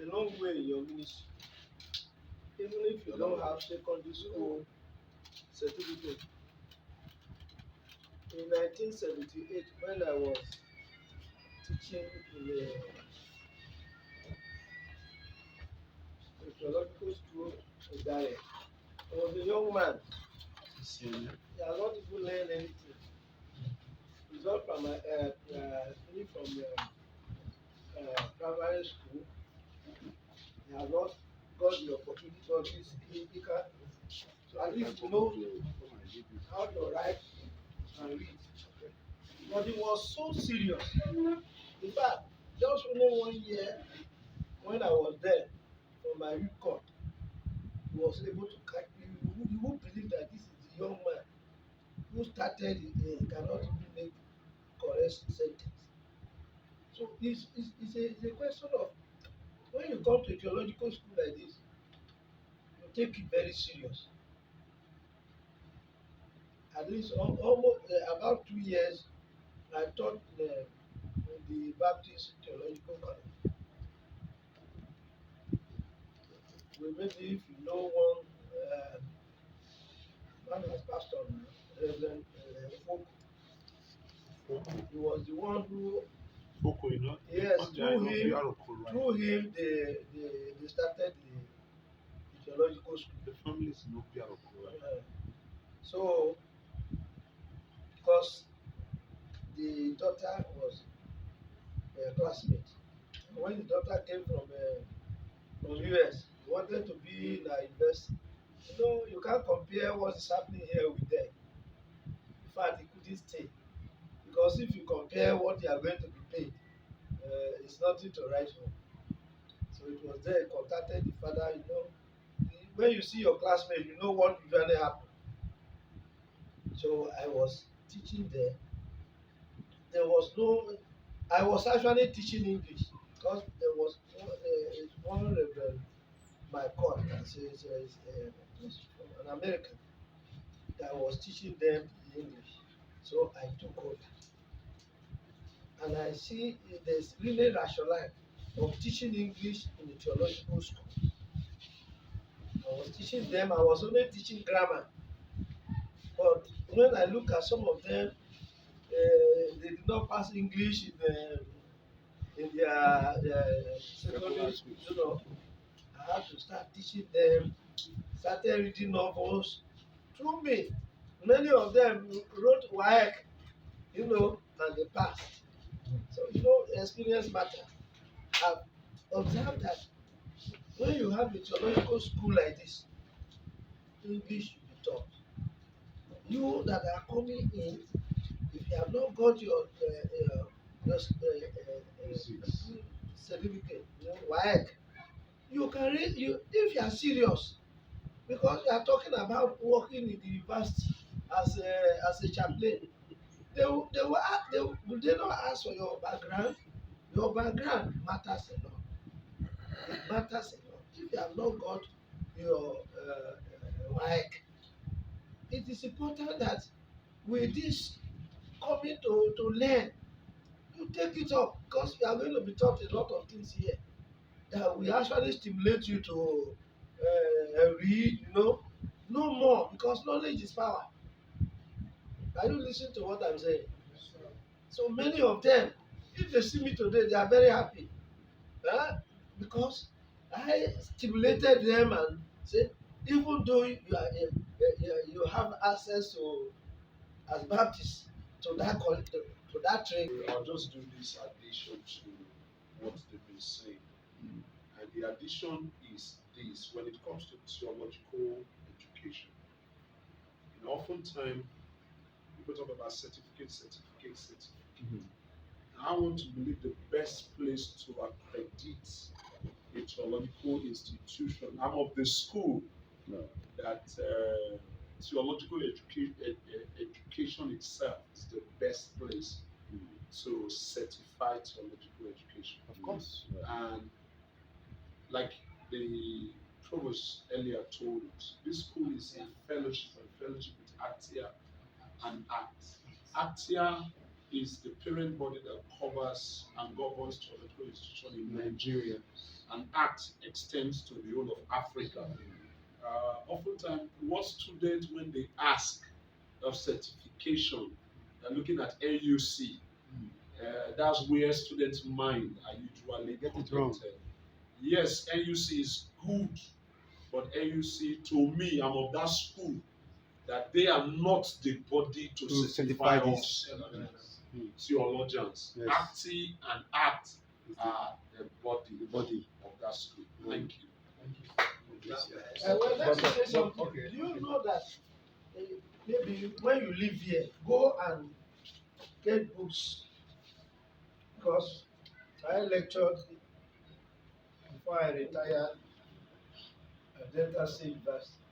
a long way in your ministry. Even if you don't have secondary school certificate. In 1978, when I was teaching in a theological school in Ghana, there was a young man. He has not even learned anything. He's not from primary school. He has not got the opportunity, but he can. So at least you know how to write and read. But he was so serious. In fact, just only 1 year when I was there for my youth court, he was able to catch me. You won't believe that this is the young man who started cannot even make correct sentence. So it's a question of when you come to a theological school like this, you take it very serious. At least almost about 2 years, I taught in the Baptist Theological College. Maybe if you know one as pastor now, Reverend Folk. He was the one who. Foko, you know? Yes, through him they started the theological school. The family is no Biaroko, right? So, because the daughter was a classmate, when the daughter came from US, he wanted to be in a university. You know, you can't compare what is happening here with them. In fact, he couldn't stay because if you compare what they are going to be paid, it's nothing to write home. So it was there. He contacted the father. You know, when you see your classmate, you know what usually happen. So I was teaching there. There was no. I was actually teaching English because there was one Reverend, my court, an American, that was teaching them English. So I took over. And I see there's really rationale of teaching English in the theological school. I was teaching them, I was only teaching grammar. But when I look at some of them, they did not pass English in their secondary school. You know, I had to start teaching them, started reading novels. Through me, many of them wrote WAEC, you know, and they passed. So, you know, experience matter. I've observed that when you have a theological school like this, English should be taught. You that are coming in, if you have not got your certificate, you know, WAEC, you can read. You if you are serious, because you are talking about working in the university as a chaplain. Will they not ask for your background? Your background matters a lot. It matters a lot. If you have not got your WAEC, it is important that with this coming to learn, you take it up because you are going to be taught a lot of things here that will actually stimulate you to read, you know more because knowledge is power. Are you listening to what I'm saying? So many of them, if they see me today, they are very happy. Because I stimulated them and said, even though you have access to, as Baptists, to that training. I'll just do this addition to what they've been saying. And the addition is this: when it comes to theological education, oftentimes people talk about certificate. I want to believe the best place to accredit a theological institution, I'm of the school that theological education itself is the best place to certify theological education. Of course. And like the provost earlier told us, this school is in fellowship with Actia and ACT. Actia is the parent body that covers and governs theological institution in Nigeria. And act extends to the whole of Africa. Oftentimes, what students, when they ask of certification, they're looking at NUC. That's where students' mind are usually Get it wrong. Yes, NUC is good, but NUC, to me, I'm of that school that they are not the body to certify us theologians. Yes. Acting and act are the body of that school. Thank you. Well, let me say something. Okay. Do you know that maybe when you live here, go and get books? Because I lectured before I retired at Delta State University.